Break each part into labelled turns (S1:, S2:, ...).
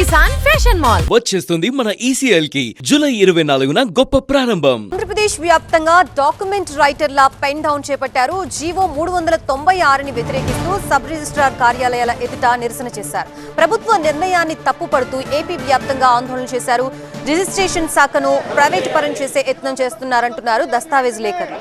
S1: Kisan fashion mall
S2: వచ్చేస్తుంది మన ECL కి జూలై 24న గొప్ప ప్రారంభం.
S1: ఆంధ్రప్రదేశ్ వ్యాప్తంగా డాక్యుమెంట్ రైటర్ల పెన్ డౌన్ చేపట్టారు. జీవో 396ని వ్యతిరేకిస్తూ సబ్ రిజిస్ట్రార్ కార్యాలయాల ఎదుట నిరసన చేశారు. ప్రభుత్వ నిర్ణయాన్ని తప్పుపడుతూ ఏపీ వ్యాప్తంగా ఆందోళన చేశారు. రిజిస్ట్రేషన్ శాఖను ప్రైవేట్ పరం చేసే యత్నం చేస్తున్నారంటున్నారు దస్తావేజ్ లేఖలు.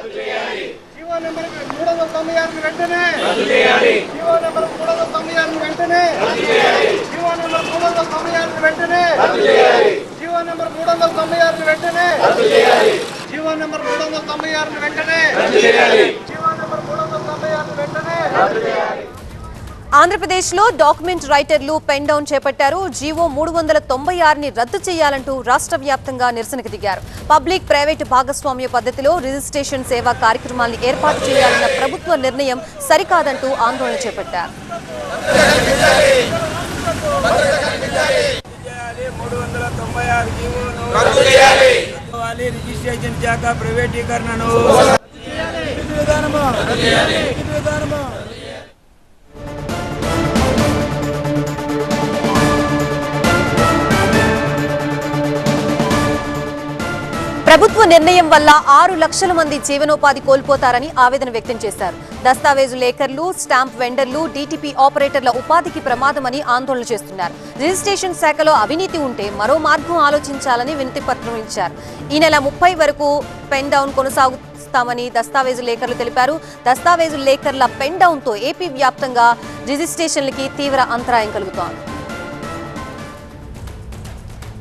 S1: ఆంధ్రప్రదేశ్లో డాక్యుమెంట్ రైటర్లు పెన్ డౌన్ చేపట్టారు. జీవో 396ని రద్దు చేయాలంటూ రాష్ట్ర వ్యాప్తంగా నిరసనకు దిగారు. పబ్లిక్ ప్రైవేటు భాగస్వామ్య పద్ధతిలో రిజిస్ట్రేషన్ సేవా కార్యక్రమాలను ఏర్పాటు చేయాలన్న ప్రభుత్వ నిర్ణయం సరికాదంటూ ఆందోళన చేపట్టారు. ప్రభుత్వ నిర్ణయం వల్ల 6 లక్షల మంది జీవనోపాధి కోల్పోతారని ఆవేదన వ్యక్తం చేశారు. దస్తావేజు లేఖర్లు, స్టాంప్ వెండర్లు, డీటీపీ ఆపరేటర్ల ఉపాధికి ప్రమాదమని ఆందోళన చేస్తున్నారు. రిజిస్ట్రేషన్ శాఖలో అవినీతి ఉంటే మరో మార్గం ఆలోచించాలని వినతి పత్రం ఇచ్చారు. ఈ నెల 30 వరకు పెన్ డౌన్ కొనసాగుతామని దస్తావేజు లేఖర్లు తెలిపారు. దస్తావేజు లేఖర్ల పెన్ డౌన్ తో ఏపీ వ్యాప్తంగా రిజిస్ట్రేషన్లకి తీవ్ర అంతరాయం కలుగుతోంది.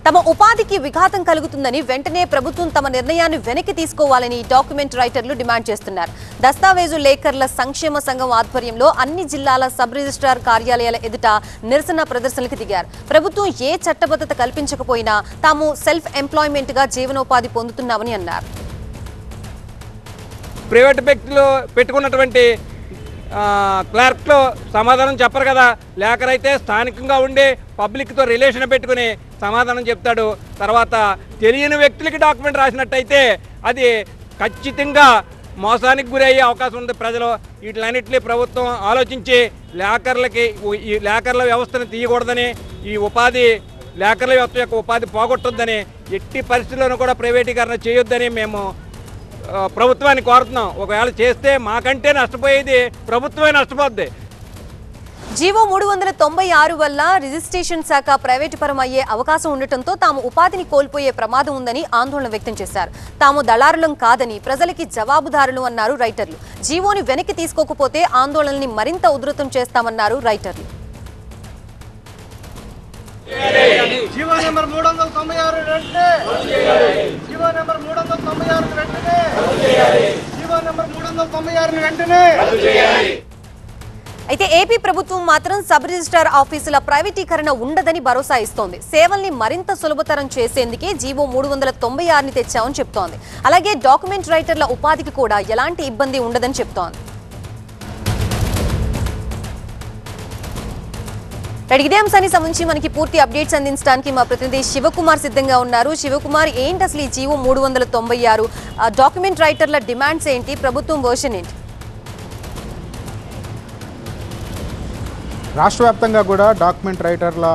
S1: తమ ఉపాధికి విఘాతం కలుగుతుందని వెంటనే ప్రభుత్వం తమ నిర్ణయాన్ని వెనక్కి తీసుకోవాలని డాక్యుమెంట్ రైటర్లు డిమాండ్ చేస్తున్నారు. దస్తావేజు లేఖర్ల సంక్షేమ సంఘం ఆధ్వర్యంలో అన్ని జిల్లాల సబ్ రిజిస్ట్రార్ కార్యాలయాల ఎదుట నిరసన ప్రదర్శనలకు దిగారు. ప్రభుత్వం ఏ చట్టబద్ధత కల్పించకపోయినా తాము సెల్ఫ్ ఎంప్లాయ్మెంట్ గా జీవనోపాధి పొందుతున్నామని అన్నారు.
S3: ప్రైవేట్ వ్యక్తులు పెట్టుకున్నటువంటి క్లర్క్లో సమాధానం చెప్పరు కదా. లేఖరైతే స్థానికంగా ఉండి పబ్లిక్తో రిలేషన్ పెట్టుకుని సమాధానం చెప్తాడు. తర్వాత తెలియని వ్యక్తులకి డాక్యుమెంట్ రాసినట్టయితే అది ఖచ్చితంగా మోసానికి గురయ్యే అవకాశం ఉంది. ప్రజలు వీటిలన్నింటినీ ప్రభుత్వం ఆలోచించి ఈ లేఖర్ల వ్యవస్థను తీయకూడదని, ఈ లేఖర్ల వ్యవస్థ యొక్క ఉపాధి పోగొట్టొద్దని, ఎట్టి పరిస్థితుల్లోనూ కూడా ప్రైవేటీకరణ చేయొద్దని మేము ప్రభుత్వాన్ని కోరుతున్నాం. ఒకవేళ చేస్తే మాకంటే నష్టపోయేది ప్రభుత్వమే నష్టపోద్ది.
S1: జీవో 396 వల్ల రిజిస్ట్రేషన్ శాఖ ప్రైవేటు పరం అయ్యే అవకాశం ఉండటంతో తాము ఉపాధిని కోల్పోయే ప్రమాదం ఉందని ఆందోళన వ్యక్తం చేశారు. తాము దళారులం కాదని ప్రజలకి జవాబుదారులు అన్నారు రైటర్లు. జీవోని వెనక్కి తీసుకోకపోతే ఆందోళనని మరింత ఉధృతం చేస్తామన్నారు రైటర్లు.
S4: జీవో నెంబర్ 396 వెంటనే జీవో నెంబర్ 396 వెంటనే జీవో నెంబర్ 396 వెంటనే.
S1: అయితే ఏపీ ప్రభుత్వం మాత్రం సబ్ రిజిస్ట్రార్ ఆఫీసుల ప్రైవేటీకరణ ఉండదని భరోసా ఇస్తోంది. సేవల్ని మరింత సులభతరం చేసేందుకే జీవో 396ని తెచ్చామని చెప్తోంది. అలాగే డాక్యుమెంట్ రైటర్ల ఉపాధికి కూడా ఎలాంటి ఇబ్బంది ఉండదని చెప్తోంది. ఇదే అంశానికి సంబంధించి మనకి పూర్తి అప్డేట్స్ అందించడానికి మా ప్రతినిధి శివకుమార్ సిద్ధంగా ఉన్నారు. శివకుమార్, ఏంటి అసలు ఈ జీవో 396 డాక్యుమెంట్ రైటర్ల డిమాండ్స్ ఏంటి, ప్రభుత్వం వర్షన్ ఏంటి?
S5: రాష్ట్ర వ్యాప్తంగా కూడా డాక్యుమెంట్ రైటర్ల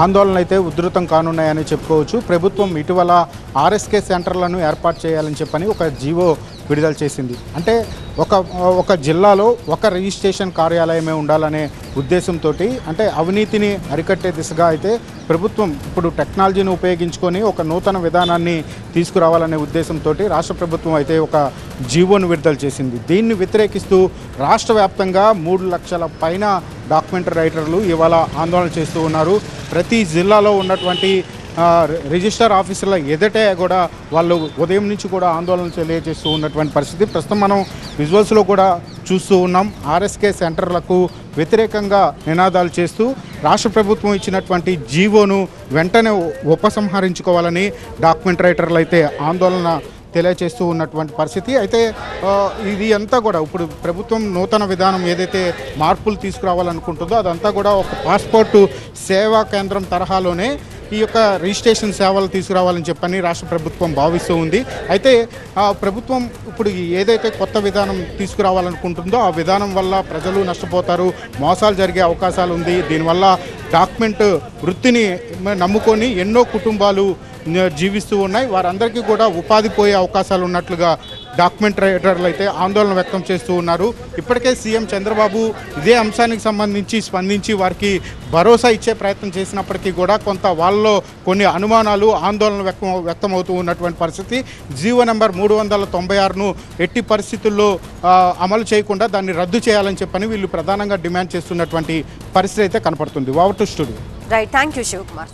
S5: ఆందోళనలు అయితే ఉధృతం కానున్నాయని చెప్పుకోవచ్చు. ప్రభుత్వం ఇటీవల ఆర్ఎస్కే సెంటర్లను ఏర్పాటు చేయాలని చెప్పని ఒక జీవో విడుదల చేసింది. అంటే ఒక జిల్లాలో ఒక రిజిస్ట్రేషన్ కార్యాలయమే ఉండాలనే ఉద్దేశంతో, అంటే అవినీతిని అరికట్టే దిశగా అయితే ప్రభుత్వం ఇప్పుడు టెక్నాలజీని ఉపయోగించుకొని ఒక నూతన విధానాన్ని తీసుకురావాలనే ఉద్దేశంతో రాష్ట్ర ప్రభుత్వం అయితే ఒక జీవోను విడుదల చేసింది. దీన్ని వ్యతిరేకిస్తూ రాష్ట్ర వ్యాప్తంగా 3 లక్షల పైన డాక్యుమెంట్ రైటర్లు ఇవాళ ఆందోళన చేస్తూ ఉన్నారు. ప్రతి జిల్లాలో ఉన్నటువంటి రిజిస్టర్ ఆఫీసుల ఎదుటే కూడా వాళ్ళు ఉదయం నుంచి కూడా ఆందోళన తెలియజేస్తూ ఉన్నటువంటి పరిస్థితి ప్రస్తుతం మనం విజువల్స్లో కూడా చూస్తూ ఉన్నాం. ఆర్ఎస్కే సెంటర్లకు వ్యతిరేకంగా నినాదాలు చేస్తూ రాష్ట్ర ప్రభుత్వం ఇచ్చినటువంటి జీవోను వెంటనే ఉపసంహరించుకోవాలని డాక్యుమెంట్ రైటర్లు అయితే ఆందోళన తెలియచేస్తూ ఉన్నటువంటి పరిస్థితి. అయితే ఇది అంతా కూడా ఇప్పుడు ప్రభుత్వం నూతన విధానం ఏదైతే మార్పులు తీసుకురావాలనుకుంటుందో అదంతా కూడా ఒక పాస్పోర్టు సేవా కేంద్రం తరహాలోనే ఈ యొక్క రిజిస్ట్రేషన్ సేవలు తీసుకురావాలని చెప్పని రాష్ట్ర ప్రభుత్వం భావిస్తూ ఉంది. అయితే ప్రభుత్వం ఇప్పుడు ఏదైతే కొత్త విధానం తీసుకురావాలనుకుంటుందో ఆ విధానం వల్ల ప్రజలు నష్టపోతారు, మోసాలు జరిగే అవకాశాలు ఉంది. దీనివల్ల డాక్యుమెంట్ వృత్తిని నమ్ముకొని ఎన్నో కుటుంబాలు జీవిస్తూ ఉన్నాయి. వారందరికీ కూడా ఉపాధి పోయే అవకాశాలు ఉన్నట్లుగా డాక్యుమెంట్ రైటర్లు అయితే ఆందోళన వ్యక్తం చేస్తూ ఉన్నారు. ఇప్పటికే సీఎం చంద్రబాబు ఇదే అంశానికి సంబంధించి స్పందించి వారికి భరోసా ఇచ్చే ప్రయత్నం చేసినప్పటికీ కూడా కొంత వాళ్ళలో కొన్ని అనుమానాలు, ఆందోళన వ్యక్తమవుతూ ఉన్నటువంటి పరిస్థితి. జీవో నెంబర్ 396ను ఎట్టి పరిస్థితుల్లో అమలు చేయకుండా దాన్ని రద్దు చేయాలని చెప్పని వీళ్ళు ప్రధానంగా డిమాండ్ చేస్తున్నటువంటి పరిస్థితి అయితే కనపడుతుంది. Over to studio.
S1: Right, thank you Shivakumar.